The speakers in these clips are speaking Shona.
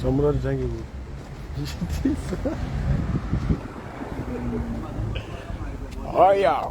Samurati change. Oh yeah.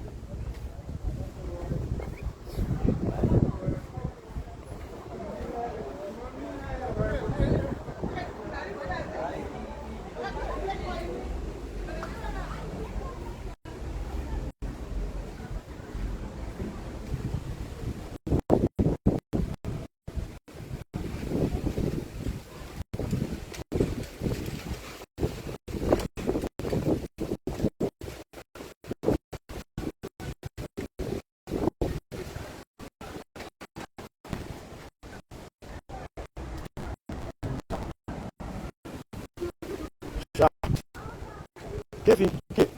Kevin, Kevin.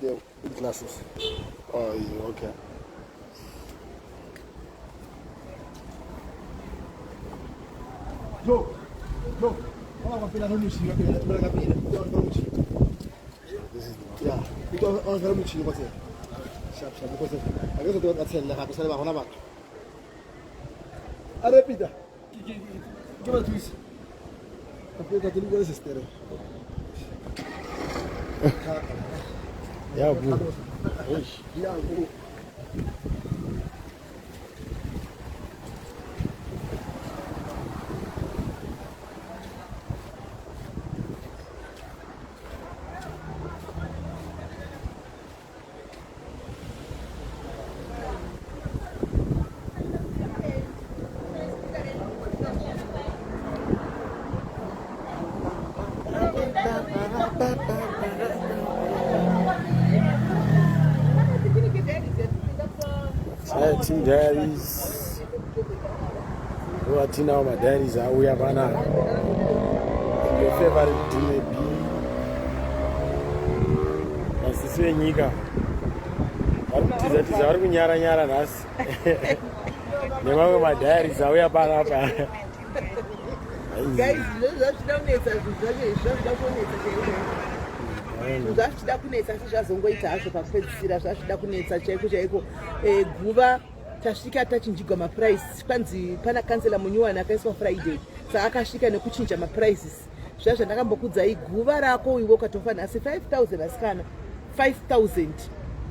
The glasses. Oh, yeah, okay. Joe, olha uma pena no luxinho, aqui na cabine. This is the one. Yeah, because on the luxinho, what's it? Sharp, because I guess I don't attend the house. I'm on about. I repeat that. Give a twist. I put that in the sister. Yeah, bro. Yeah, bro. Team daddies. Who are now my daddies are we have an your favorite team may be. As this way, Nika. That is our Nyara Nas. Never my daddies are we have an guys, zvachida kunetsa sezvazongoita hazvo pakupedzisira zvachida kunetsa chaiko chaiko guva tasvika tachinjigwa mapuraisi kwanzi pana kansela munyuwani akaiswa friday saka akasvika nekuchinja mapuraises zviya zvandakambokudzai guva rako iwe ukatofa nhasi 5000 asikana 5000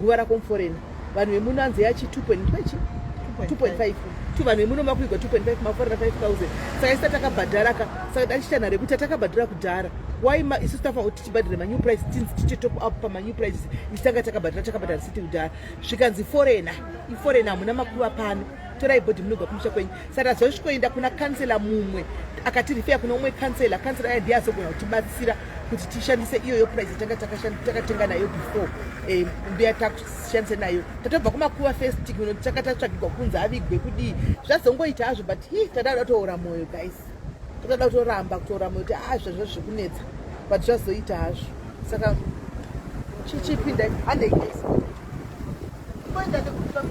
guva rako muforena vanhu vemuno anzi yachi 2.5 vanhu vemuno makuigwa 2.5 maforena 5000 saka isi takabhadharaka saka dachita nhare kuti takabhadhara kudhara why isusu tafanira kuti tichibhadhira manew price tichitop up pamanew prices isi tanga takabhadhara siti kudhara zvikanzi iforena hamuna makuva pano torai bhodhi munogwa kumusha kwenyu saka tazosvikoenda kuna kansela mumwe akatirifeya kuna umwe kansela aya ndiye azogona kutibatsira kuti tishandise iyoyo price tanga takatenga nayo before ndiya takushandise nayo tatobva kumakuva first kuno takatatsvagirwa kunzi avigwe kudii zvazongoita hazvo but tadada kutoora mwoyo guys toda kutoramba kutora moyo kuti zvazvo zvikunetsa but zvazoita hazvo saka chichipinda handei guys kuenda nekupa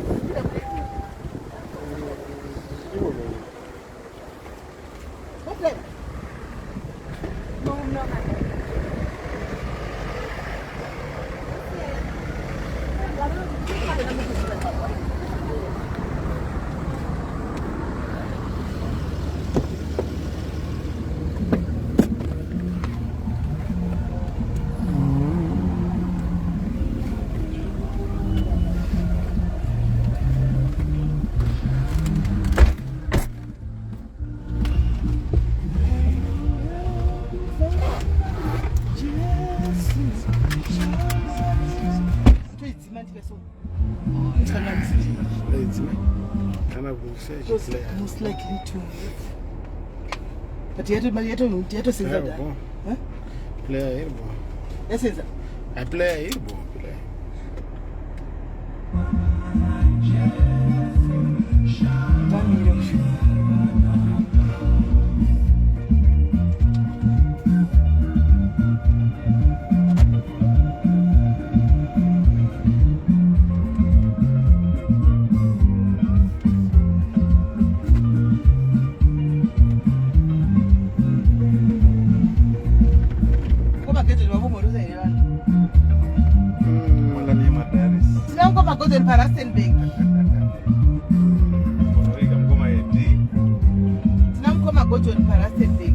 most likely to but yato senza da player here bo yasenza I play here bo para Rustenburg. Gordon Parastenbeck.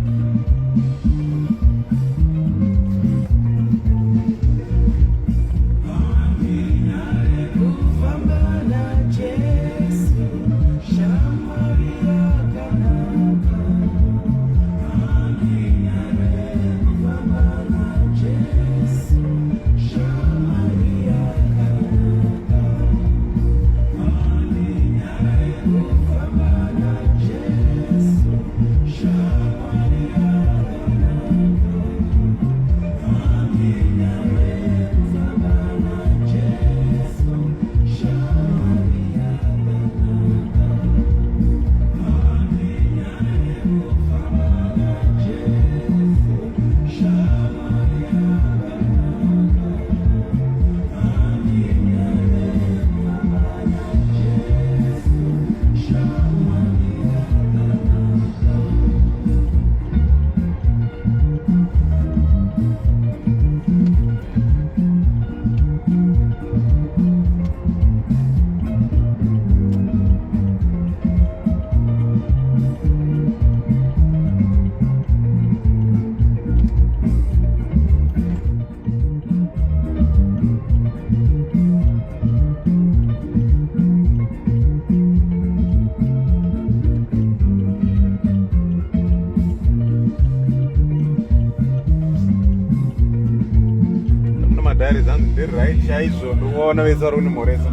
Right, chaizvo ndikuona vese vari kunimhoresa.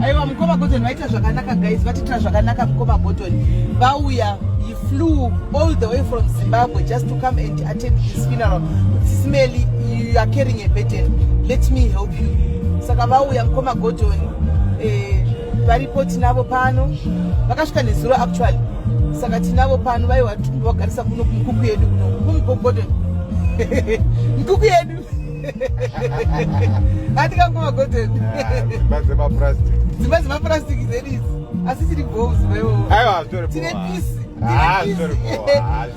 Aiwa, mukoma Gordon vaita zvakanaka guys, vatitra zvakanaka mukoma Gordon. Vauya, he flew all the way from Zimbabwe just to come and attend his funeral. SIS MELLY, you are carrying a burden. Let me help you. Saka vauya mukoma Gordon, varipo tinavo pano. Vakasvika nezuro actually. Saka tinavo pano vaiwa vagarisa kuno kumikuku yedu kuno. Kumukoma Gordon. Mikuku yedu. Atika mukoma Gordon. Dzimba dzemapurasitiki zedu idzi. Asi tiri bhobs vaiwo. Aiwa, zvitori tine pisi.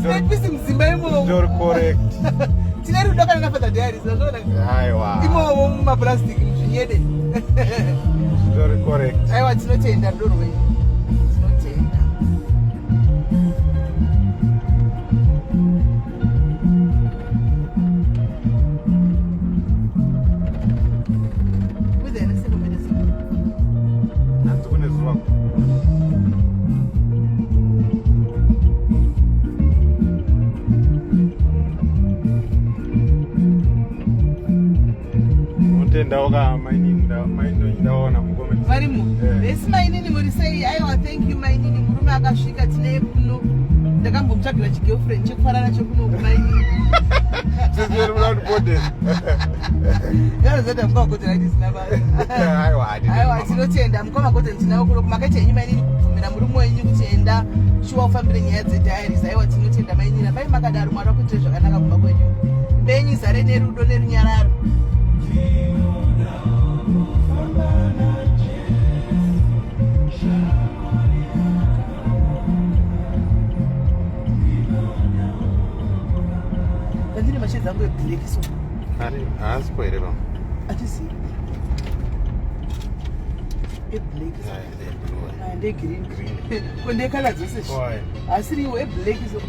Tine pisi mudzimba imomo. zvitori correct. Tine rudo kana naFather Diaries. Aiwa. Imomo mumapurasitiki muzvinyede. Zvitori correct. Aiwa, tinotenda rudo rwenyu. Tinotenda. Vesi mainini muri sei? Aiwa, thank you mainini. Murume akasvika tine kuno. Ndakambomutsvagira chigirlfriend chekufanana chekuno kumainini. Yanozoita mukoma Gordon aiti sina basa. Aiwa, tinotenda mukoma Gordon tinavo kuno. Makaita henyu mainini kubvumira murume wenyu kuti enda shuwa ufambire nyaya dzeDiaries. Aiwa, tinotenda mainini. Pai makadaro Mwari wakuitire zvakanaka kumba kwenyu. Mbenyu zare nerudo nerunyararo. Ndine mashedzi angu eblack so. Haasi here bam. Atisi. Eblack so. Ndegreen. Konde kala dzose. Asiri iwo eblack so.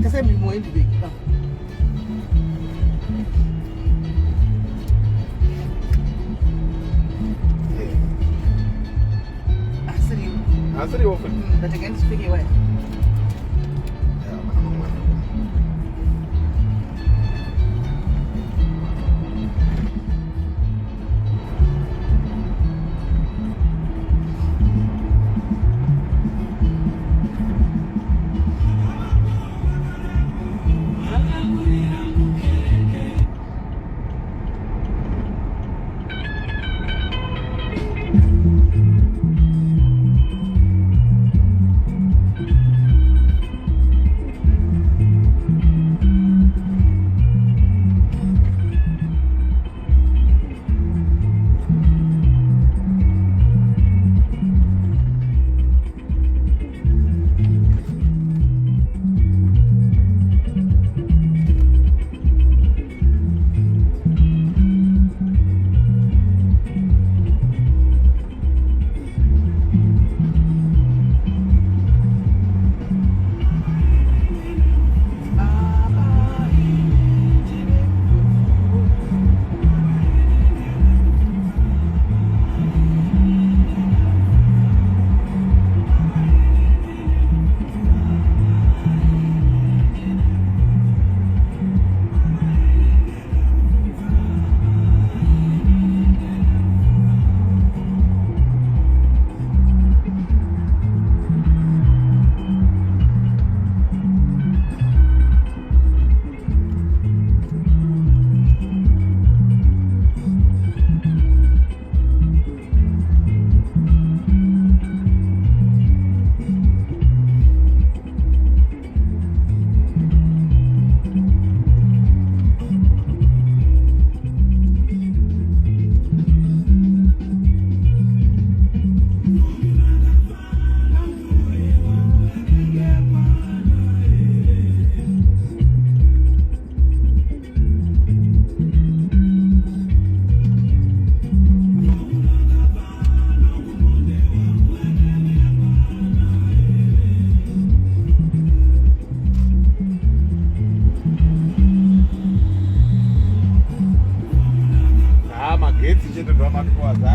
Tasa mimo endibeki pa. Asiri iwo. Ndatenge ndipfeke waya. chete ndo amatikuwadza.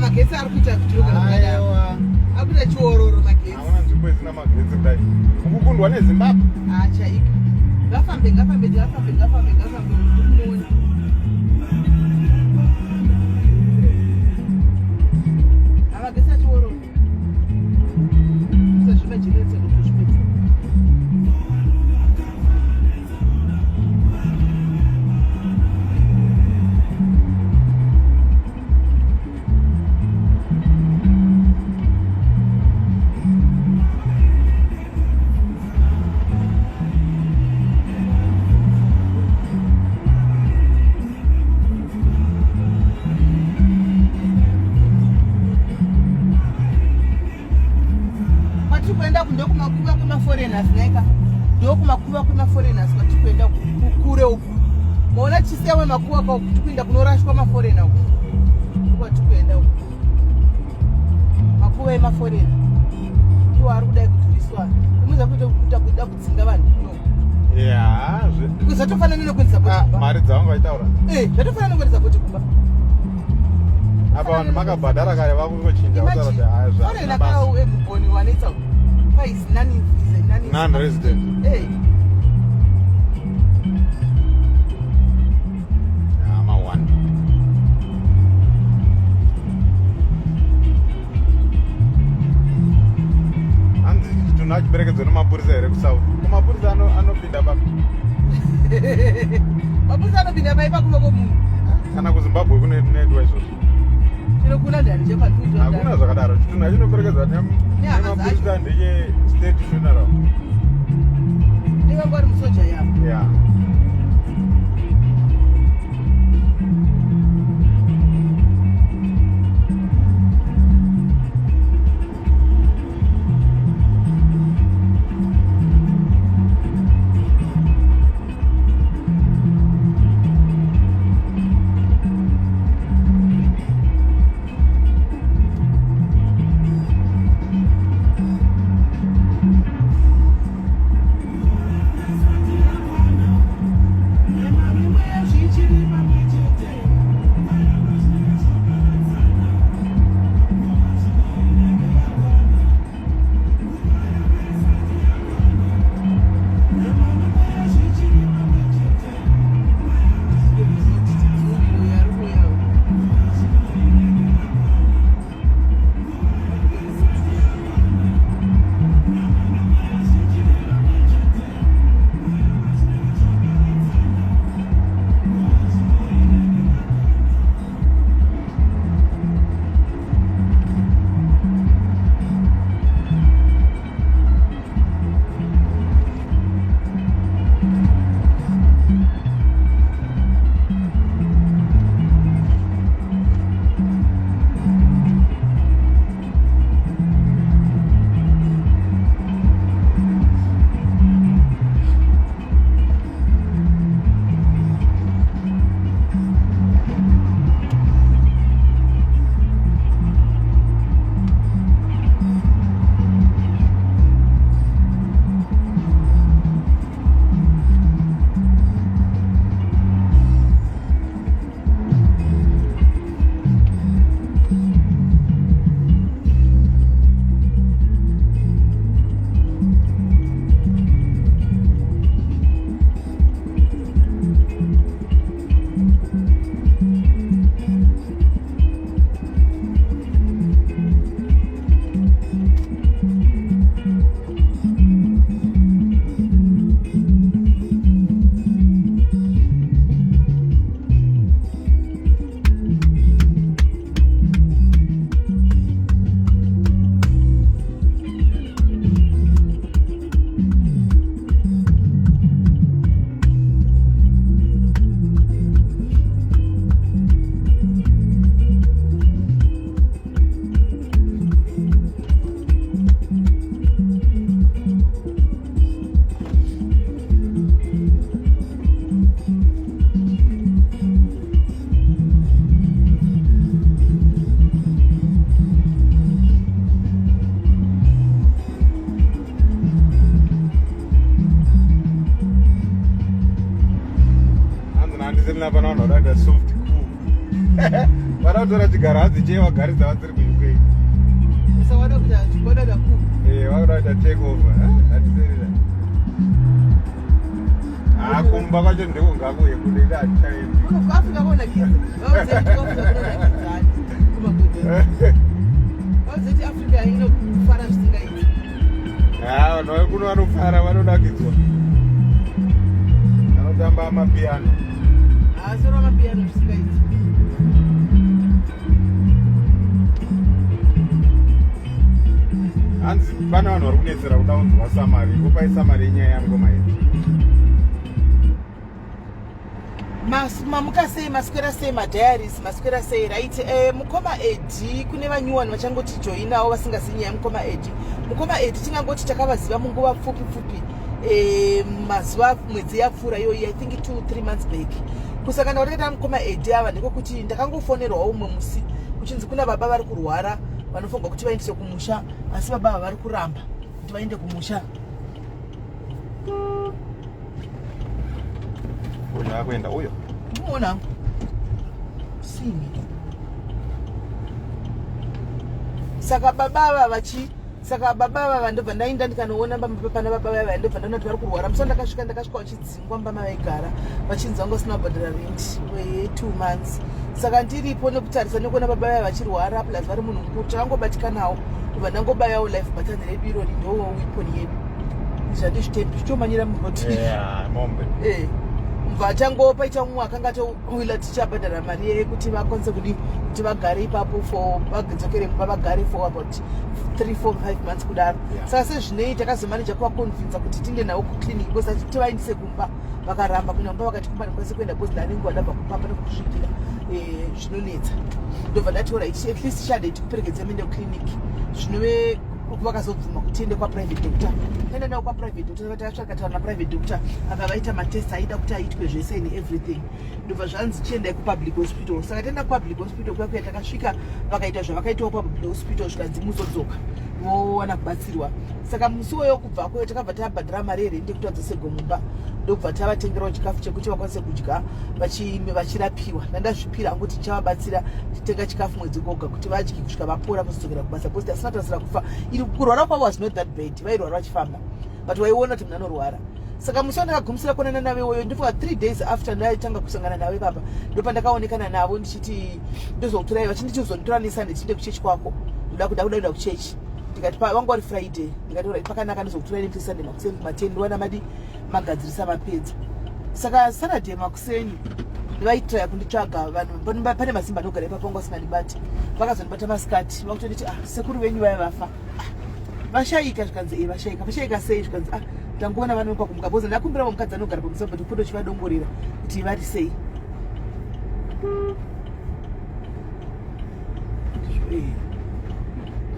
Magetsi ari kuita kuti Aiwa. akuita chiororo magetsi. Hauna nzvimbo isina magetsi kudai. Ukukundwa neZimbabwe. Chaiko. Ngafambe. Magetsi achiororo. Sezvimajenereta ndokuchipedza. Ndokumakuva kwemaforeigners naika ndokumakuva kwemaforeigners kwati kuenda kukure uku maona chisewe makuva kwa kuti kuenda kunorashwa maforeigner uku kwati kuenda uku makuva emaforeigner iwo ari kudai kudhuriswa kumuza kuita kudzinga vanhu zvatofanana nokuendesa kuti mari dzavanga vaitaura zvatofanana nokuendesa kuti kumba apa vanhu makabhadhara kare vakungochinja foreigner kaya emugoni wanoita is non-resident. Hey. I'm a one. And to not break the Mapurza, so Mapurza no pinda back. Mapurza no pinda back. And I was in Babu when it was. Kuna ndani chapa tu ndio. Hakuna zakadaro. Tunajua kurekeza nyama. Nyama Mapurza ndiye state funeral. Ndiye ngwari msoja yapo. Yeah. Vanotora chigarazi chevagaridza vasiri kuUK. Usaona kuti achibona kaku. Vakuda kuita take over. Hatiserera. Kumba kwacho ndiko ngakuye kudeda hatichaendi. Afrika kona kizi. Vaudzeti Afrika kona kizi. Kumagodha. Vaudzeti Afrika inofara zvisingaiti. Vanhu vari kuno vanofara vanodakidzwa. Vanotamba amapiano. Soro amapiano zvisingaiti. Hanzi pana vanhu vari kunetsera kuda kunzwa samari. Vopai samari yenyaya yangoma yedu. Mamuka sei, maswera sei, madiaries, maswera sei, right? Mukoma Eddy, kune vanyuwani vachangoti joinawo vasingazivi nyaya mukoma Eddy. Mukoma Eddy tingangoti takavaziva munguva pfupi. Mazuva mwedzi yapfuura iyoyi, I think 2-3 months back. Kusangana kwatakaita mukoma Eddy ava ndiko kuti ndakangofonerwawo umwe musi kuchinzi kuna baba vari kurwara vanofunga kuti vaendese kumusha, asi baba ava vari kuramba kuti vaende kumusha. Uyo akuenda uyo. Muona sini. Saka baba ava ndobva ndaenda ndikanoona pana baba ava ndobva ndaona kuti vari kurwara. Musi ndakasvika vachidzingwa mbama vaigara vachinzi vangosina kubhadhara rent we2 months. Saka ndiripo nekutarisa nekuona baba ava vachirwara plus vari munhu mukuru takangobatikanawo kubva ndangobayawo life button redu irori ndo weapon yedu. Zvandizvitembi zvichomanyira muroti. Mombe. Vachangopa ita mumwe akanga atowila tichabhadhara mari yekuti vakwanise kuti vagare ipapo for vadzokere mumba vagare for about 3-4-5 months kudaro. Saka sezvinei takazomanija kuvaconvinza kuti tiende navo kuclinic because tivaendise kumba vakaramba kuenda kumba vakati kumba ndikwanise kuenda because ndanenge wadabva kumba pane kusvikira zvinonetsa. Ndobva ndati alright at least chade tikuperekedze mende kuclinic zvinove vakazobvuma kuti tiende kwaprivate doctor. Taenda navo kwaprivate doctor takasvika taura naprivate doctor akavaita matest aida kuti aitwe zvese and everything. Ndobva zvanzi chiendai kupublic hospital. Saka taenda kupublic hospital kwakuya takasvika vakaita zvavakaitawo papublic hospital zvikanzi muzodzoka vowana kubatsirwa. Saka musi woyo kubvako takabva tabhadhara mari yerende kuti vadzosegwe mumba. Ndobva tavatengerawo chikafu chekuti vakwanise kudya vachirapiwa. Ndandazvipira hangu tichavabatsira titenga chikafu mwedzi goga kuti vadye kusvika vapora vozodzokera kubasa because asina tarisira kufa. Kurwara kwavo was not that bad. Vairwara vachifamba but waiona kuti munhu anorwara. Saka musi wandakagumisira kuonana nave iwoyo ndifunga 3 days after ndaitanga kusangana nawe baba ndopa ndakaonekana navo ndichiti ndozokutorai vachindichizonditora tiende kuchechi kwako ndoda kuchechi. Ndikati vanga vari Friday ndikati pakanaka ndizokutorai nemti Sunday makuseni kuma10 ndiwana madi magadzirisa mapedza. Saka Saturday makuseni vaitira kunditsvaga vanhu pane mazimba ndogara ipapo vanga vasingandibati vakazondibata masikati vakutonditi sekuru venyu vaya vafa vashaika zvikanzi vashaika sei zvikanzi tangoona vanoekwa kumuka bhoza ndakumbira mukadzi anogara pamusoro kuti kundo chivadongorera kuti vari sei.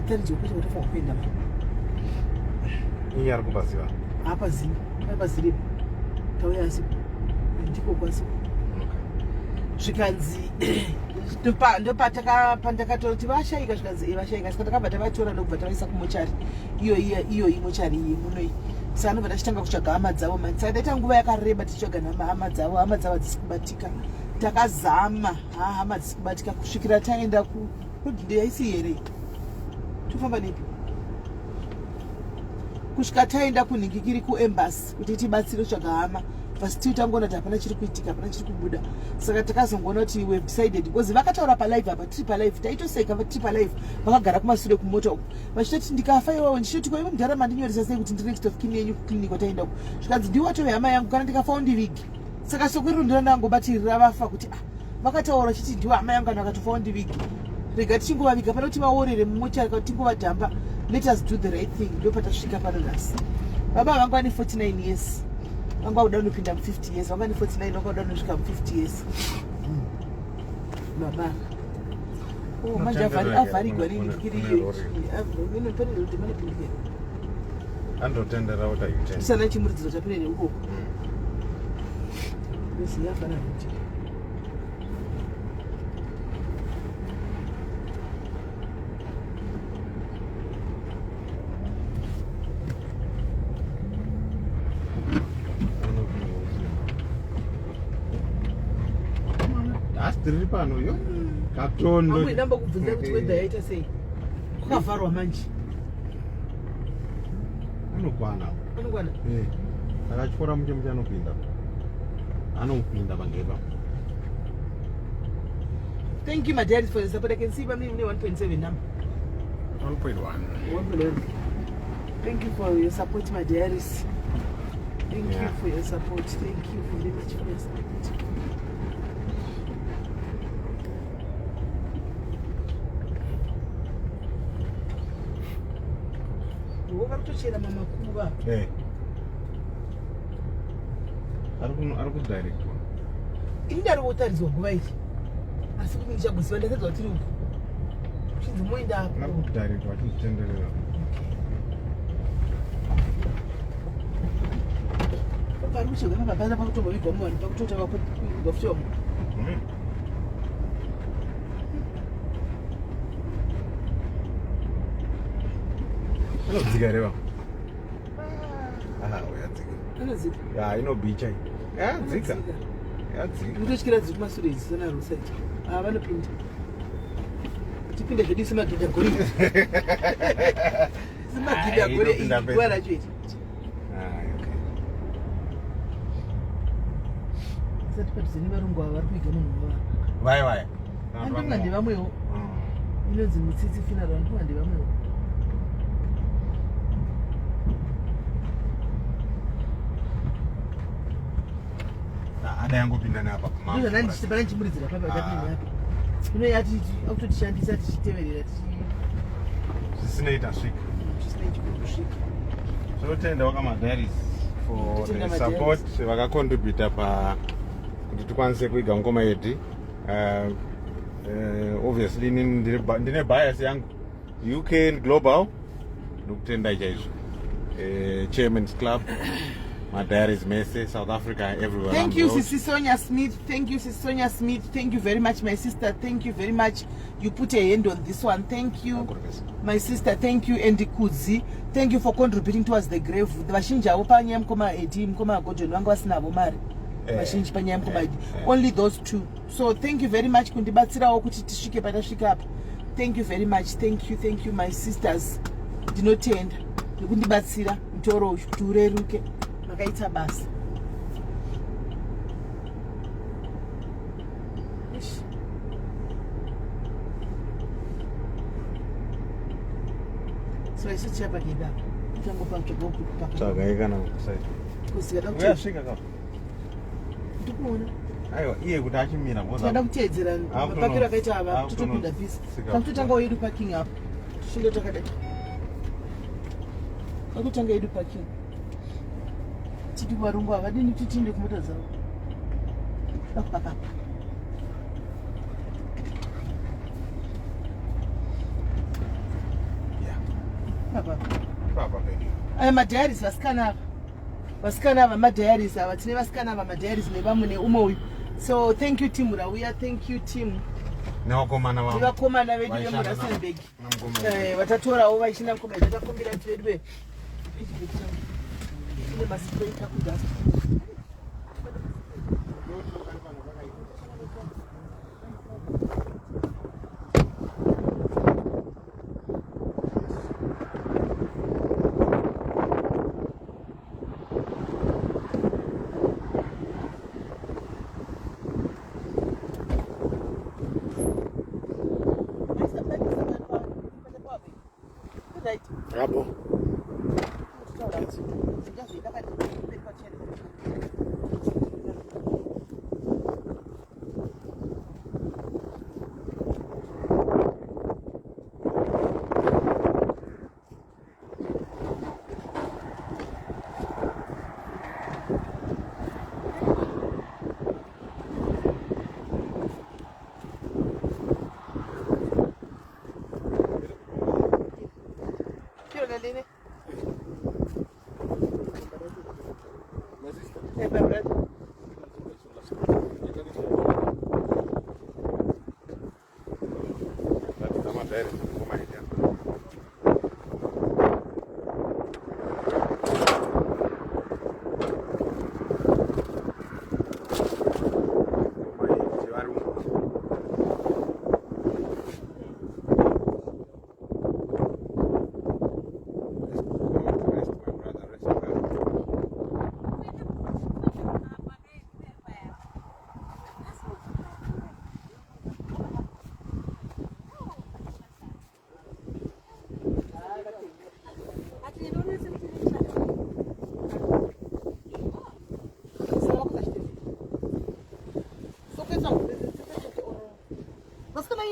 Ataridzo kuti watofa kuenda Iye ari kubaziva. Apazirepo tauya asi ndiko kwasi zvikanzi ndopandakatoroti vashaika zvikanzi vashaika. Saka takabva tavatora ndokubva tavaisa kumochari iyo imochari iyi munoi. Saka ndobva tachitanga kutsvaga hama dzavo mani. Saka taita nguva yakareba tichitsvaga hama dzavo hadzisi kubatika. Takazama hama dzisi kubatika kusvikira taenda kuaisi here tofamba nepi kusvika taenda kunhingikiri kuembassy kuti tibatsire kutsvaga hama vasitiu tangoona kuti hapana chiri kuitika hapana chiri kubuda. Saka takazongoona kuti we have decided because vakataura palive apa tiri palive taitoseka tiri palive vakagara kumashure kumota uku vachitoti ndikafa iwawo ndichitoti kwa iwe mudhara mandinyoresa sei kuti ndiri next of kin yenyu kuclinic wataenda uku zvikanzi ndiwatove hama yangu kana ndikafawo ndivigi. Saka sokwiri ndiro ndangobatirira vafa kuti vakataura chiti ndiwo hama yangu kana vakatofawo ndivigi rega tichingovaviga pana kuti vaorere mumochari kana tingovadhamba. Let us do the right thing. Ndopa tasvika pano nhasi. Baba vangu vane 49 years. Vangu vauda kunopinda mu50 years. Vangu vane 49 vangu vauda kunosvika mu50 years. Baba. Manje avharigwa nini iyo. Pane kuti mane pindiwe. Andotendera kuti aite. Tisana chimuridzidzo chapinene ukoko. Bese yafana kuti. Tiri pano yo Katondo. Amwe ndamba kubvunza kuti weather yaita sei. Kwavharwa manje. Anokwana. Anokwana. Saka chikora muche anopinda. Anopinda pangeba. Thank you, my dad, for the support. I can see family 1.7 number. 1.1. 1.1. Thank you for your support, my dearest. Thank you for your support. Thank you very much for your support. Wakatochera mama kuva. Ari kudirect. Indari kutaridzwa nguva ichi. Asi kuti ndichaguziva ndakadzwa kuti tiri uku. Chinzi moenda apo. Ari kudirect vachizvitenderera. Pari kuchegwa pamabhaza pakutombovigwa muvanhu pakutotanga kuigwa futi wamwe. Anodzika here va? Uyadzika. Anodzika. Ya, inobicha iyi. Yadzika. Yadzika. Ndinotyira dziri kumashure idzi sana rusati. Vanopinda. Tipinde zvedu semagidha gori. Semagidha gori iyi nguva racho iti. Isati padhuze nevarungu ava vari kuiga munhu wavo. Vai. Andonga ndevamwewo. Inonzi mutsitsi funeral andonga ndevamwewo. Ada yangopinda napa. Ndizvona ndichitibana ndichimurudzira papa tapinda napa. Ino yati akutotishandisa tichiteverera zvisinoita svika. kusvika. Tinotenda wakamadiaries for the support vakacontributa pa kuti tikwanise kuiga ngoma yedu. Obviously ndine bias yangu UK and global ndokutenda chaizvo. Chairman's Club, my diaries mese, South Africa, everywhere. Thank you, Sisi Sonia Smith. Thank you, Sisi Sonia Smith. Thank you very much, my sister. Thank you very much. You put a hand on this one. Thank you, my sister. Thank you, Andy Kudzi. Thank you for contributing towards the grave. The Vashinja Opanya Mkoma Eddy, Mkoma Gojo, Wangwasina Bomari. Vashinji Panya Mkoma Eddy. Only those two. So thank you very much. Kundibatsira okuti tishike patashika apa. Thank you very much. Thank you, my sisters. Dinotenda. Kundibatsira mtoro kuti ureruke. Makaita basa. So I said chapa gida. Tango pa choko kupaka. Saka ikana kusai. Kusika kuti Uyasvika ka. ndikuona. Aiwa, iye kuti achimira ngoza. Tanda kuteedzera mapakiro akaita ava tutopinda bisi. Takutanga wedu parking up. Tushinge takadai. Takutanga yedu parking. Titi varungu havadini titinde kumota dzavo. Pakapaka. Papa baby. Aya madiaries vasikana ava madiaries ava tine vasikana ava madiaries nevamwe neumwe uyu. So thank you team Rawuya, thank you team. Nevakomana vangu. Nevakomana vedu vemuRustenburg. Vatatorawo vachina ngoma dzatakumbira kuti vedu ve. Ine masipo itakudasa. Bravo.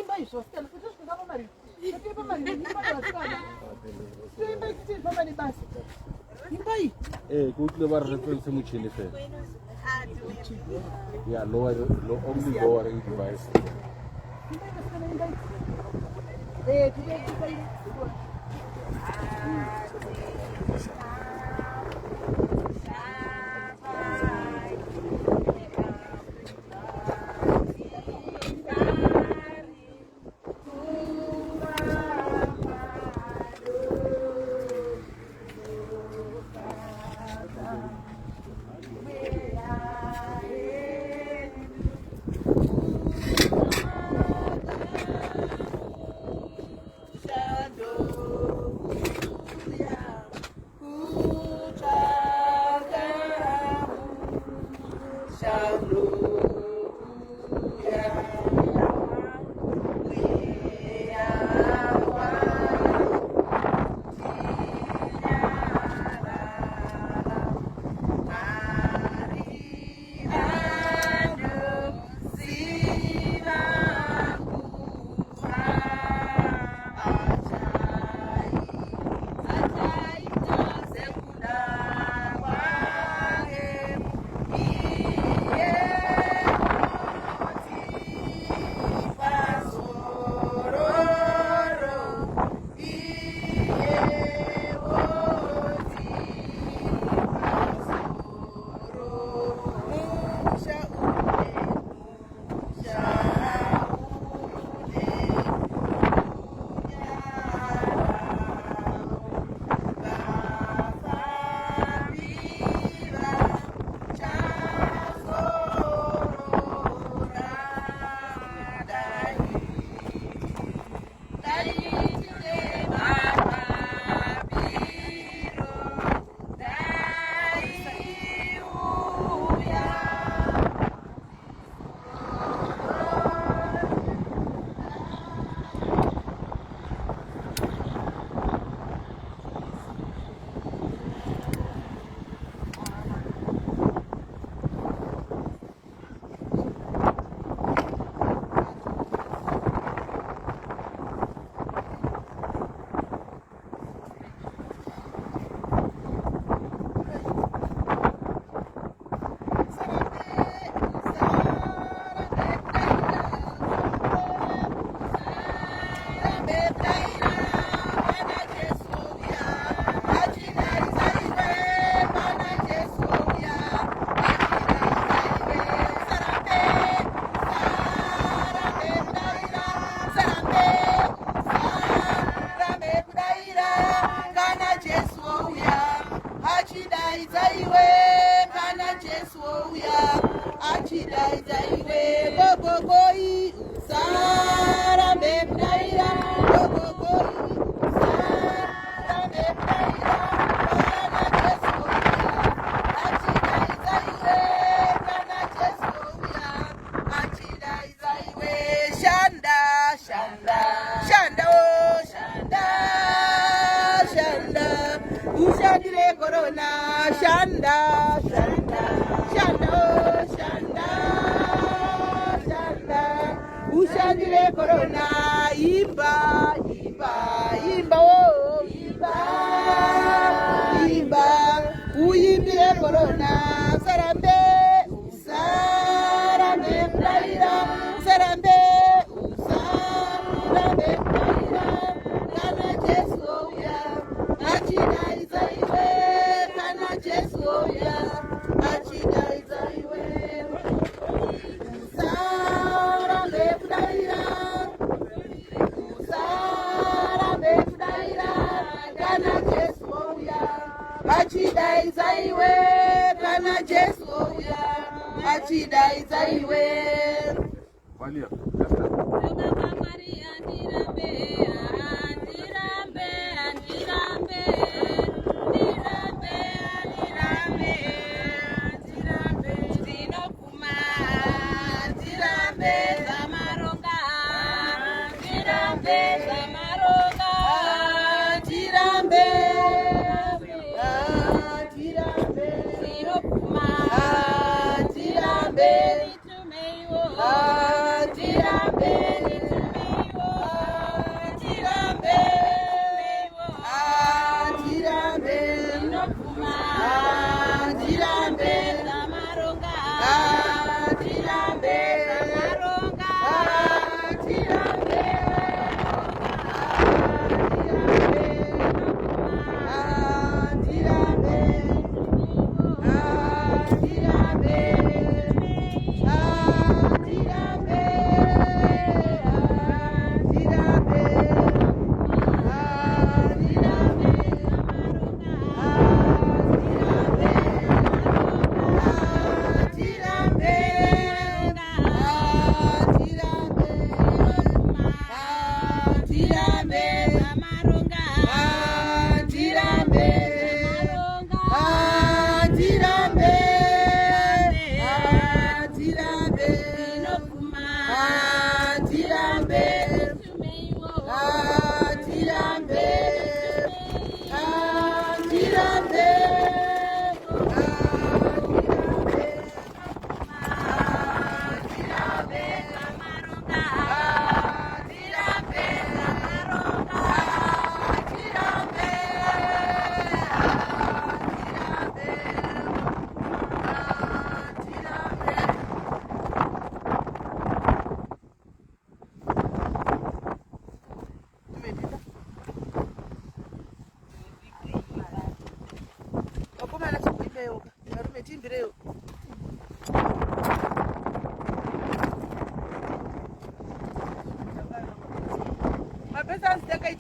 Toimba izvo sikana kuti zvikuda pamari. Toimba mari imba vasikana. Toimba kuti pamba nebasa. Imba iyi. Kuti va reference muchini fe. Yeah, only lowering device. Andrew. My best friend is the guy.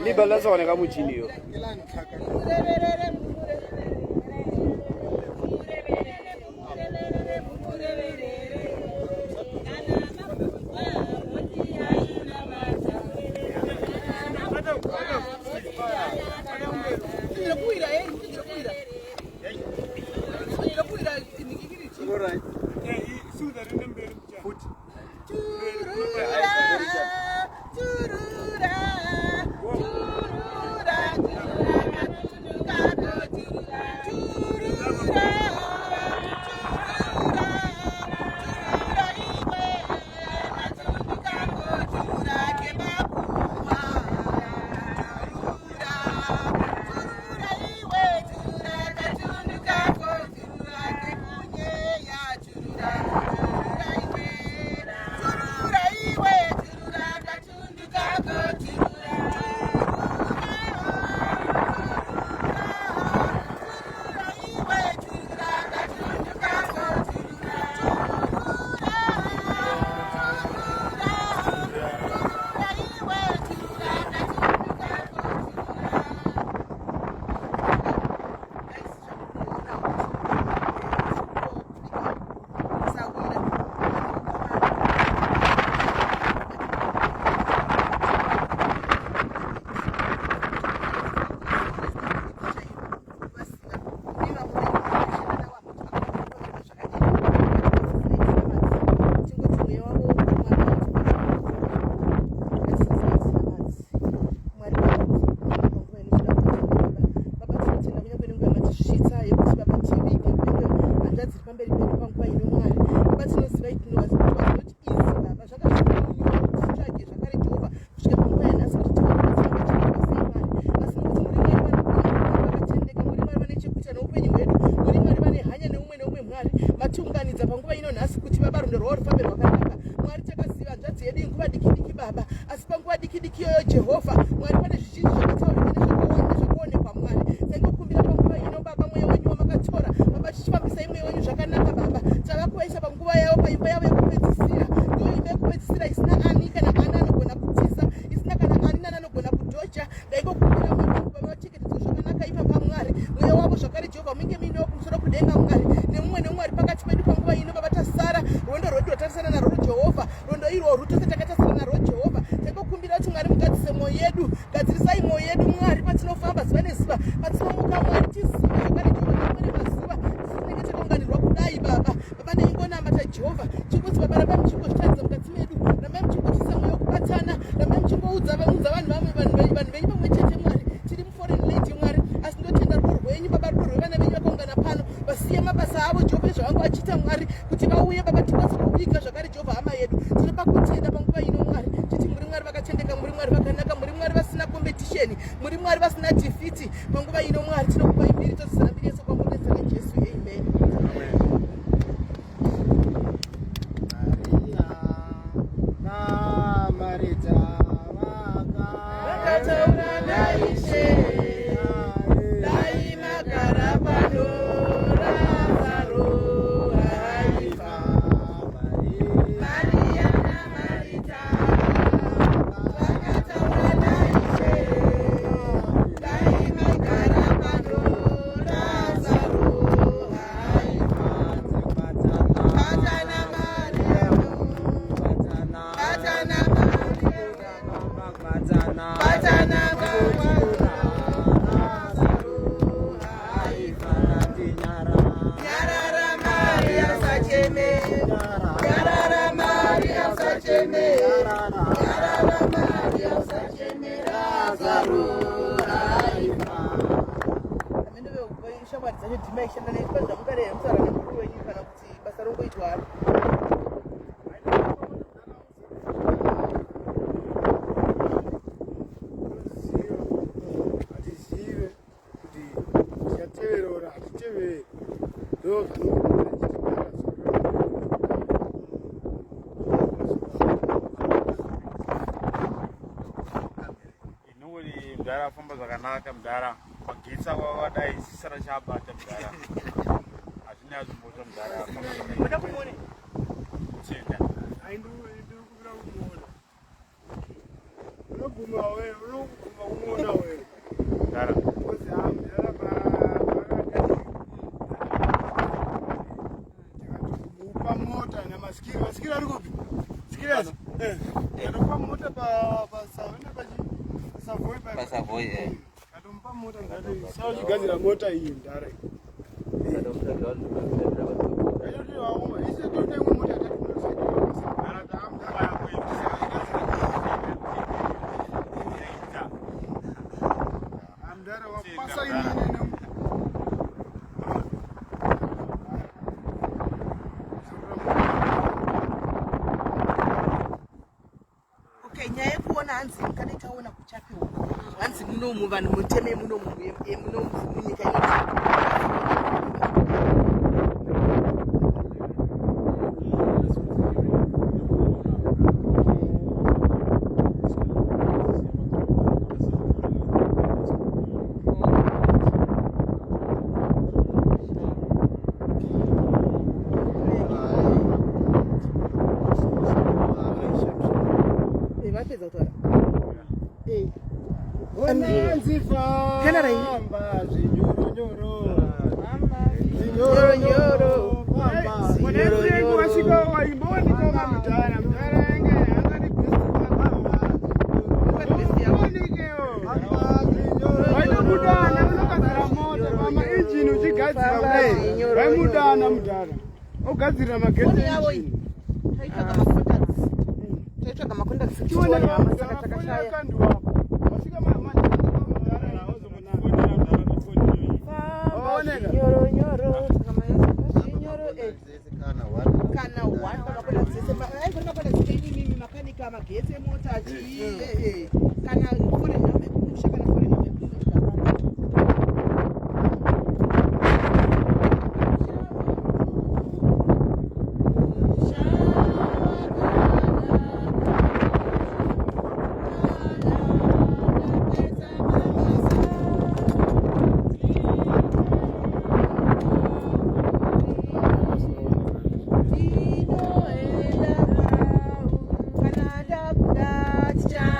Libala sone ka motšhini yo. Turura. mugadzirisa mwoyo yedu, gadzirisai mwoyo yedu Mwari patinofamba zuva nezuva, patinomuka Mwari tizive zvakare Jehovha rimwe mazuva tinenge takaunganirwa kudai Baba. Baba ndingonamata Jehovha, chingoti Baba ramai muchingozvitaridza mukati medu, ramai muchingotiisa mweya wekubatana, ramai muchingoudza vanhu venyu pamwe chete Mwari. Tiri muforeign land Mwari, asi ndotenda rudo rwenyu Baba, rudo rwevana venyu vakaungana pano, vasiye mabasa avo Jehovha ezvavangu vachiita Mwari, kuti vauye Baba tikwanise kuviga zvakare Jehovha hama yedu. Tinopa kutenda panguva ino Mwari, titi muri Mwari vakatendeka, muri Mwari vakanaka, muri Mwari vasina competition, muri Mwari vasina defeat. Panguva ino Mwari tinokupai mbiri tozisana mbiri yesu kwamuri nezita raJesu. Amen. Vakataura naIshe, dai magara pano, Lazaro haifa. Maria naMarita, vakataura naIshe, dai magara pano, Lazaro haifa. Patana Mariamu, patana Yarara Maria usacheme, Yarara Maria usacheme, Yarara Maria usacheme, Lazaro haifa. Amene shamwari dzacho dhima ishanda neipedza mukarera mutaura nemukuru wenyu kana kuti basa rongoitwa ari. Mudhara famba zvakanaka mudhara magetsi akadai sisara chabata mudhara hazvina azvimbota mudhara Muda kumuone kutenda ndiri kubira kumuona unoguma wewe unoguma kumuona wewe mudhara kozi mudhara mupa mota namasikiri ari kupi sikiri azi ndatopa mota pasavoy atompa mota sauchigadzira mota iyi ndara mdara wapasa inini nyaya yekuona hanzi mukadai taona kuchapiwa hanzi munomu vanhu muteme munomu munyika ino. Vapedza kutaura ogadzira magetsi taitsvaga makondaksi tiona masaka takashaya kana wakakonda dzese makonda dzese makanika magetsi emota kana foreign number kumusha kana foreign number Canada,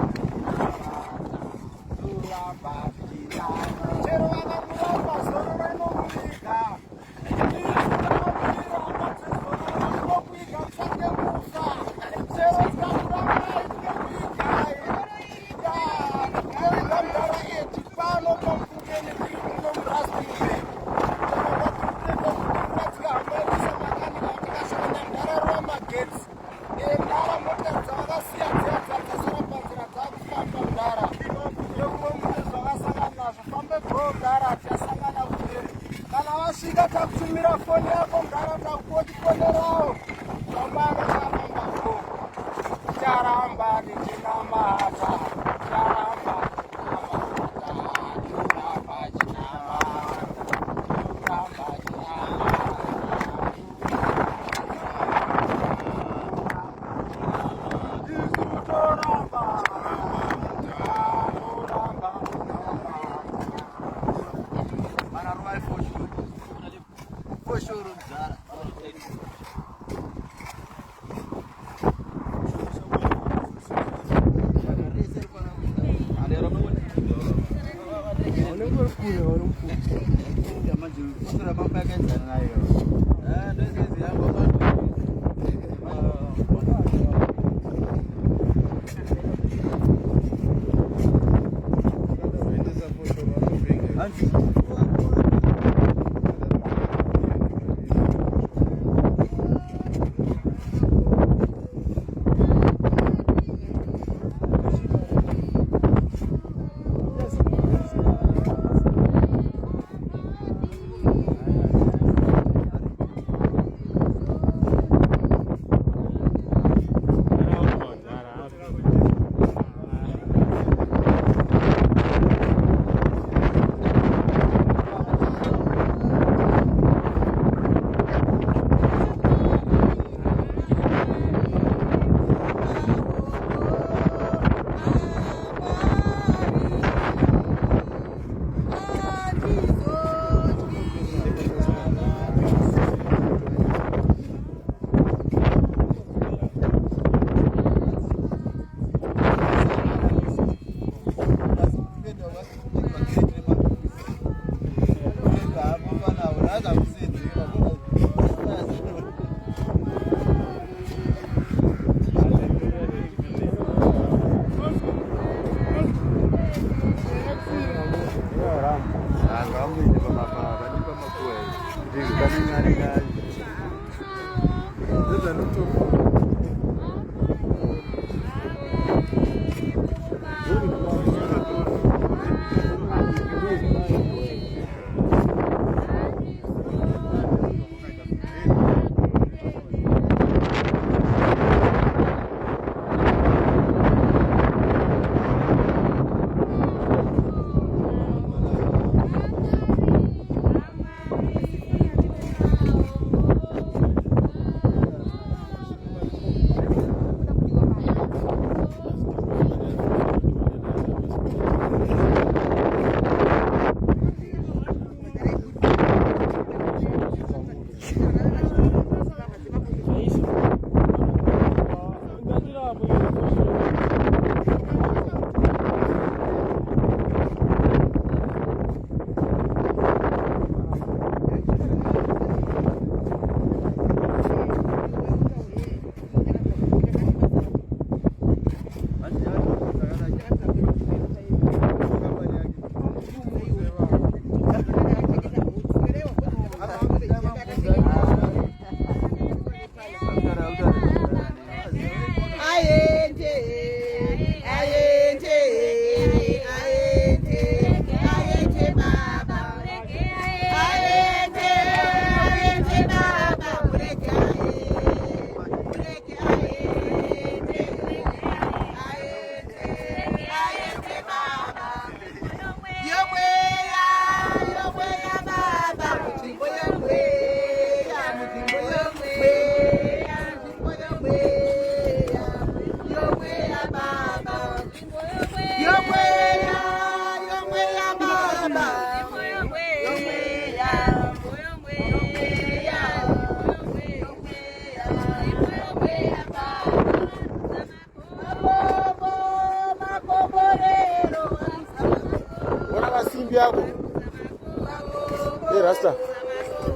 Rasta,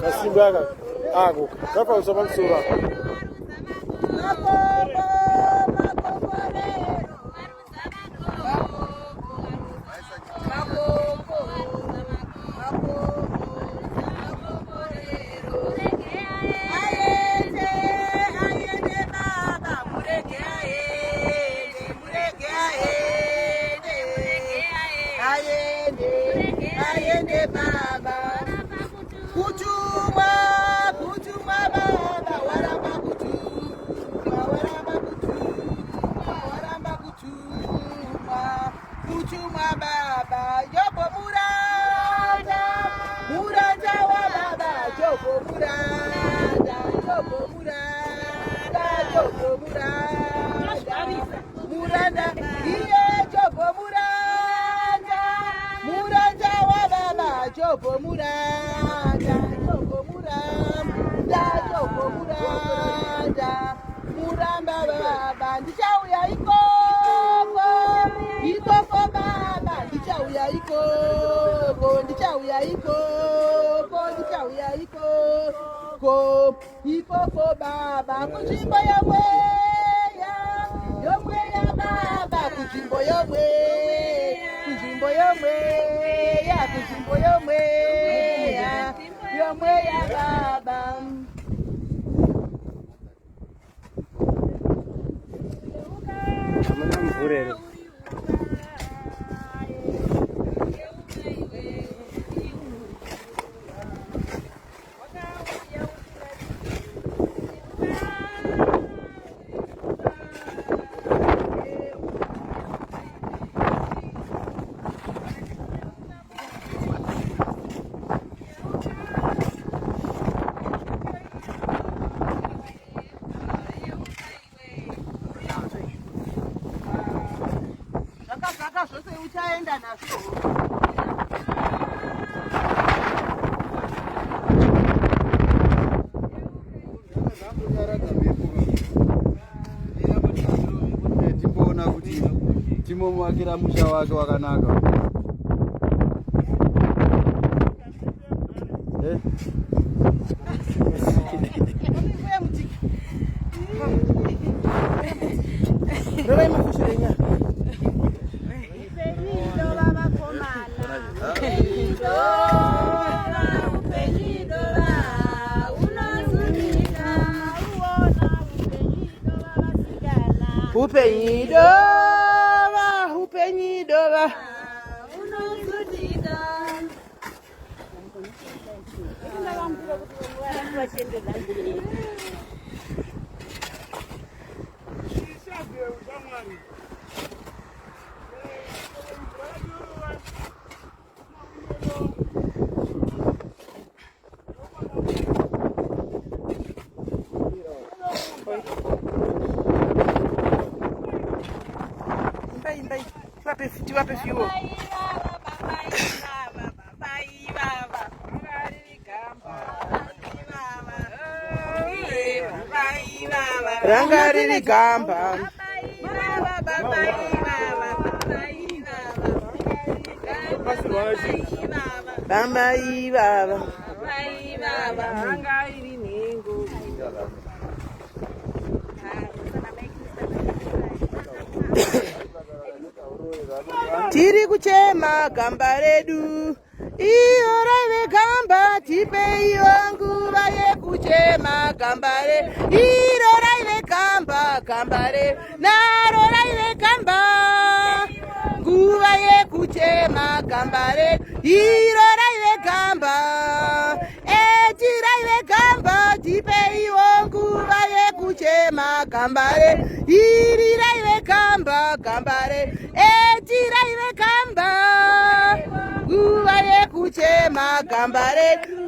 Kasimbaga, Ago, Kapa Saman Sura. Baba, Kutuma Baba, Waraba. Muranda, iye Jobo Muranda, Muranda wa baba, Jobo Muranda, Jobo Muranda, Jobo Muranda, Muranda baba, ndichauya ikoko, ikoko baba, ndichauya ikoko, ndichauya ikoko, ndichauya ikoko, ikoko baba, kuchimba yamwe. Kujimbo yomwe ya kujimbo yomwe ya baba. Uchaenda naso. Timbona kuti timomwakira musha wake wakanaka. Upenyidova, unozudika. Tiwape fuel. Rangari gamba. Bamba ibaba. Tiri kuchema gamba redu, iyo raive gamba tipe iwangu vaye kuchema gamba re, iro raive gamba re, naro raive gamba, nguva ye kuchema gamba re, iro raive gamba, eti raive gamba tipe iwangu vaye kuchema gamba re, iri raive gamba re, tiraive gamba, nguva ye kuchema gamba redu,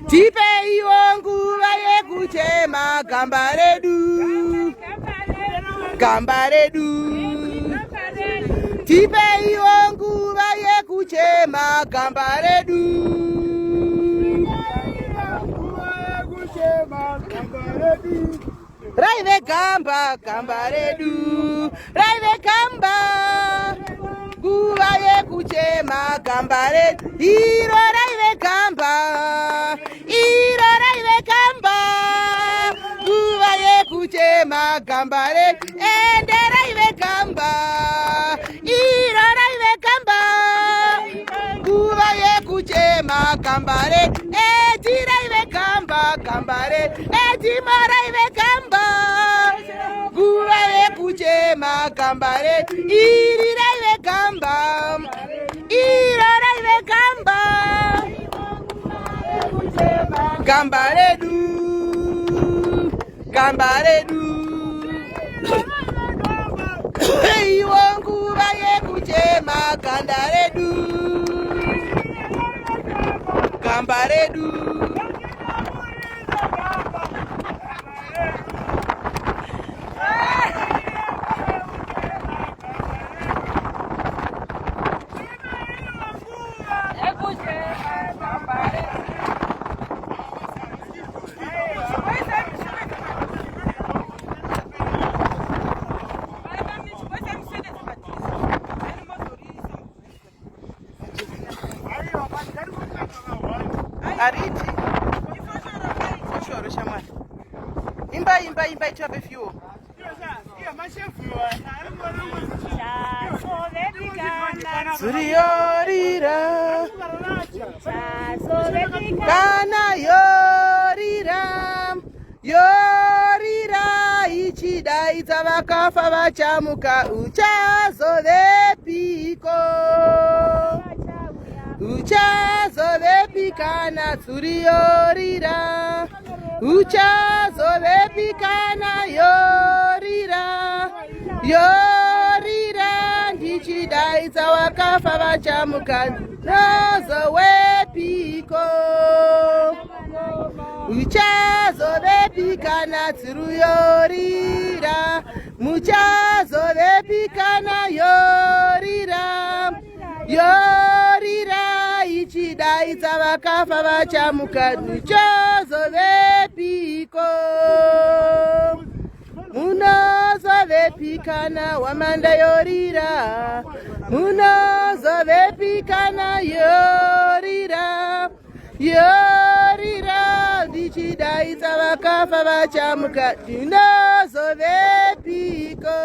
tipe iwo nguva ye kuchema gamba redu, tipe iwo nguva ye kuchema gamba redu. Raive gamba redu, raive gamba, nguva ye kuchema gamba redu, iro raive gamba, nguva ye kuchema gamba redu, ende raive gamba, iro raive gamba, nguva ye kuchema gamba redu, eti raive gamba redu, eti maraive gamba, nguva ye kuchema gamba redu, iri raive gamba, iro raive gamba, gamba redu, iwo nguva ye kuchema gamba redu, imba to have a few. Suriyorira kana yorira ichidaidza vakafa vachamuka uchazovepi kana suriyorira uchazovepi kana yorira ndichidaidza vakafa vachamuka nozowepiko uchazovepi kana tsiruyorira muchazovepi kana yorira ichidaidza vakafa vachamuka muchazovepiko munozovepi kana wamanda yorira munozovepi kana yorira ndichidaidza vakafa vachamuka ndinozovepiko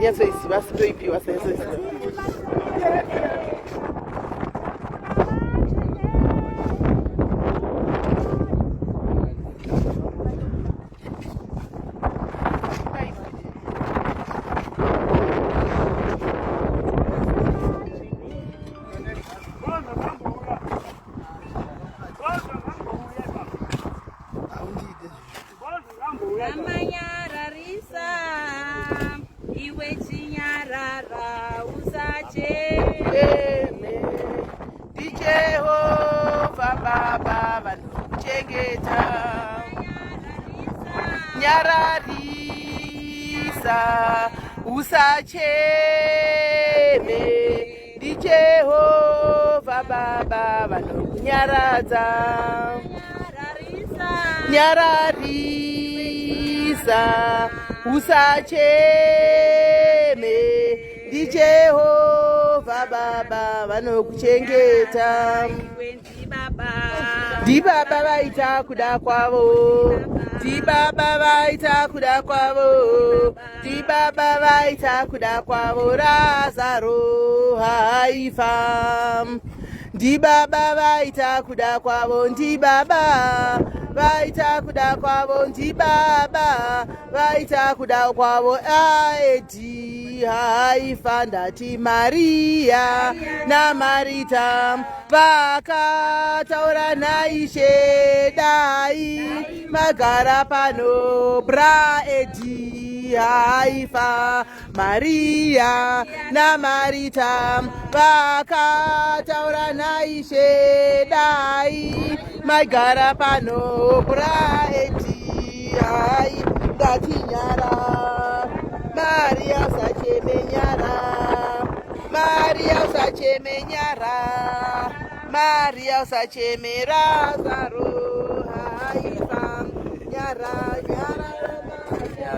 Yes, it's was baby was nyararisa usacheme ndi Jehova baba vanokunyaradza nyararisa usacheme ndi Jehova baba vanokuchengeta ndi baba vaita kuda kwavo ndi baba vaita kuda kwavo ndi baba vaita kuda kwavo Lazaro haifa ndi baba vaita kuda kwavo ndi baba vaita kuda kwavo ndi baba vaita kuda kwavo Eddy haifa ndati Maria na Marita vakataura naIshe dai magara pano bra Eddy haifa Maria na Marita vakataura naIshe dai magara pano bra Eddy hai ndati nyara Maria usachemenyara Maria usachemenyara Maria usacheme Lazaro haifa nyara nyara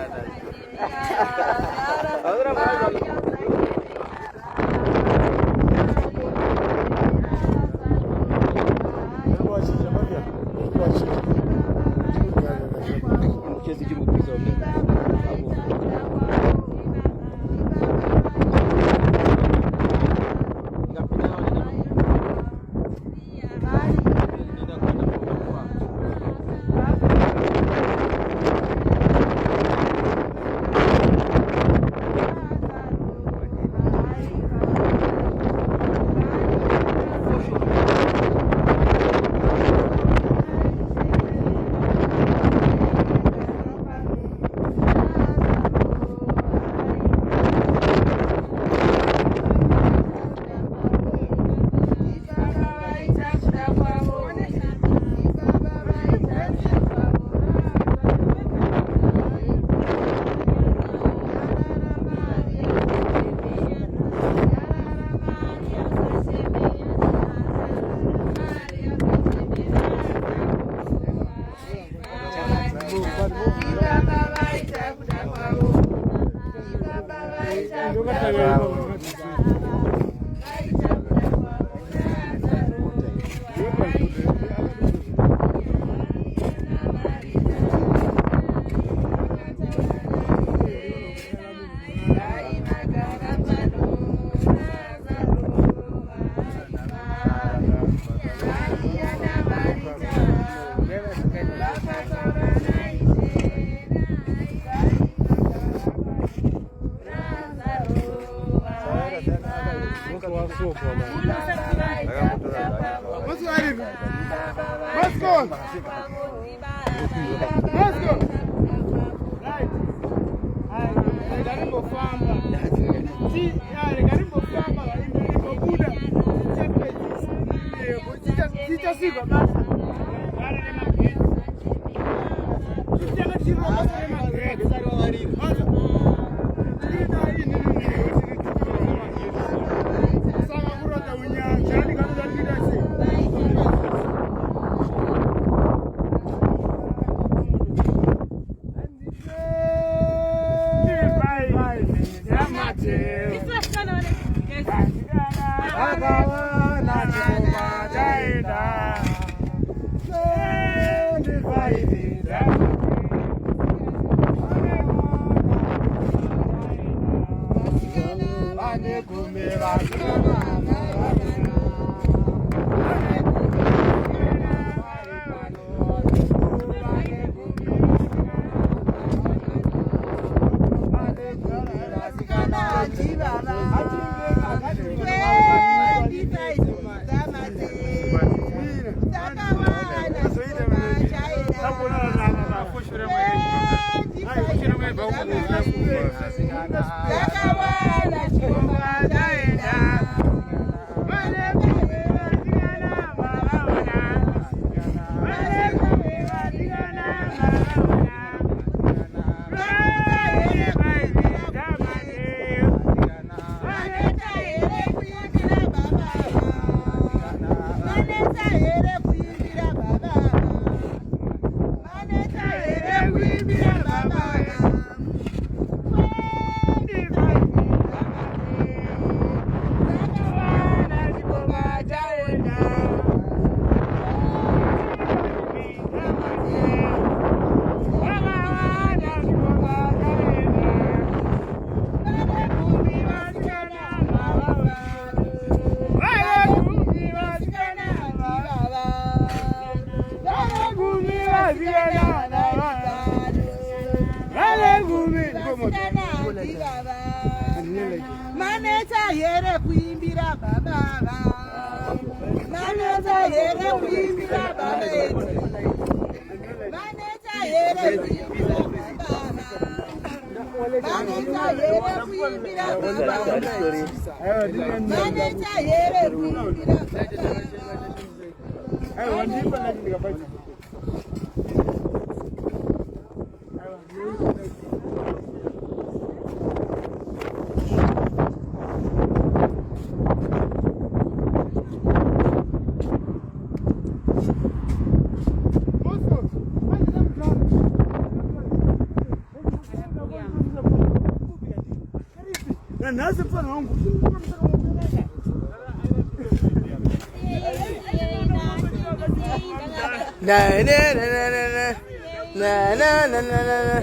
na na na na na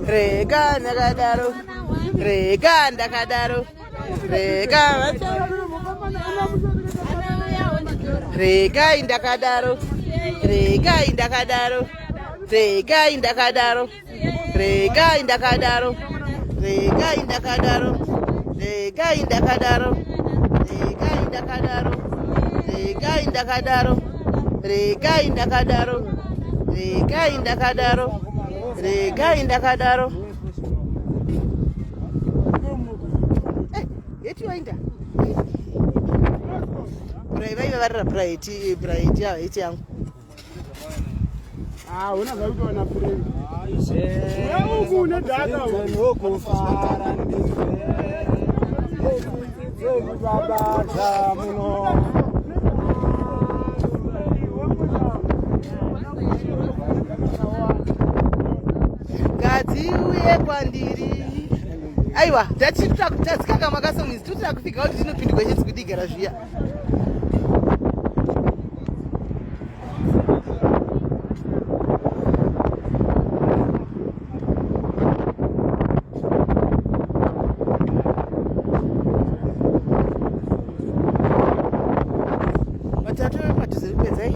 rega ndakadaro rega ndakadaro rega rega indakadaro rega indakadaro rega indakadaro rega indakadaro rega indakadaro rega indakadaro rega indakadaro rega indakadaro rega indakadaro rega indakadaro rega indakadaro yeti wainda braiva varira bright ya yeti yangu una vaitona purei uku nedhaka okufara ndivebabadza muno gadzi uye kwandiri aiwa tatsikaka makasomwizi totira kufika kuti tinopindirwa chenzi kudigara zviya matatu padhuze kupedzai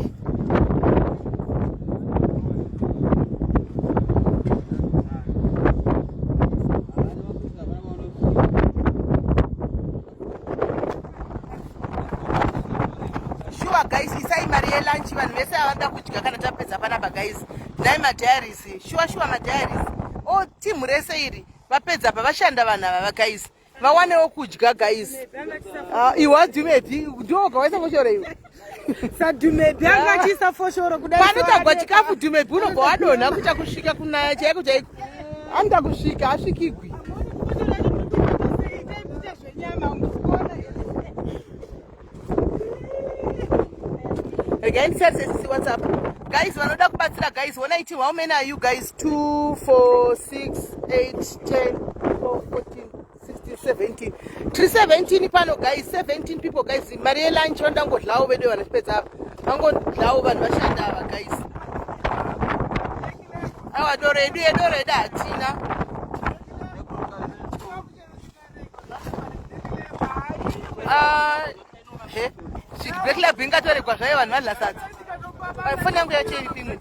guys, isai mari yelunch vanhu vese avada kudya kana tapedza panapa guys. Nai madiaries, shuwa madiaries. Oh, team rese iri vapedza pa vashanda vanhu ava guys. Vawanewo kudya guys. Iwa Dumebi ndo kawaisa foshoro iwe. Sa Dumebi anga chisa foshoro kudai. Panotagwa chikafu Dumebi unobva wadonha kucha kusvika kuna chaiko chaiko. Anda kusvika asvikigwi. Again, see what's up. Guys, vanoda kubatsira guys. When I how many are you guys? 2, 4, 6, 8, 10, 12, 14, 16, 17. 317 pano guys, 17 people guys. Marie lunch vandango dlawo vedu vanapedza. Vango dlawo vanhu vashanda ava guys. Awa dore da atina. He. Shikbekla binga tore kwa zvaye vanhu vadlasadza. Foni yangu yacho iri pimwe.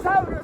Sauro,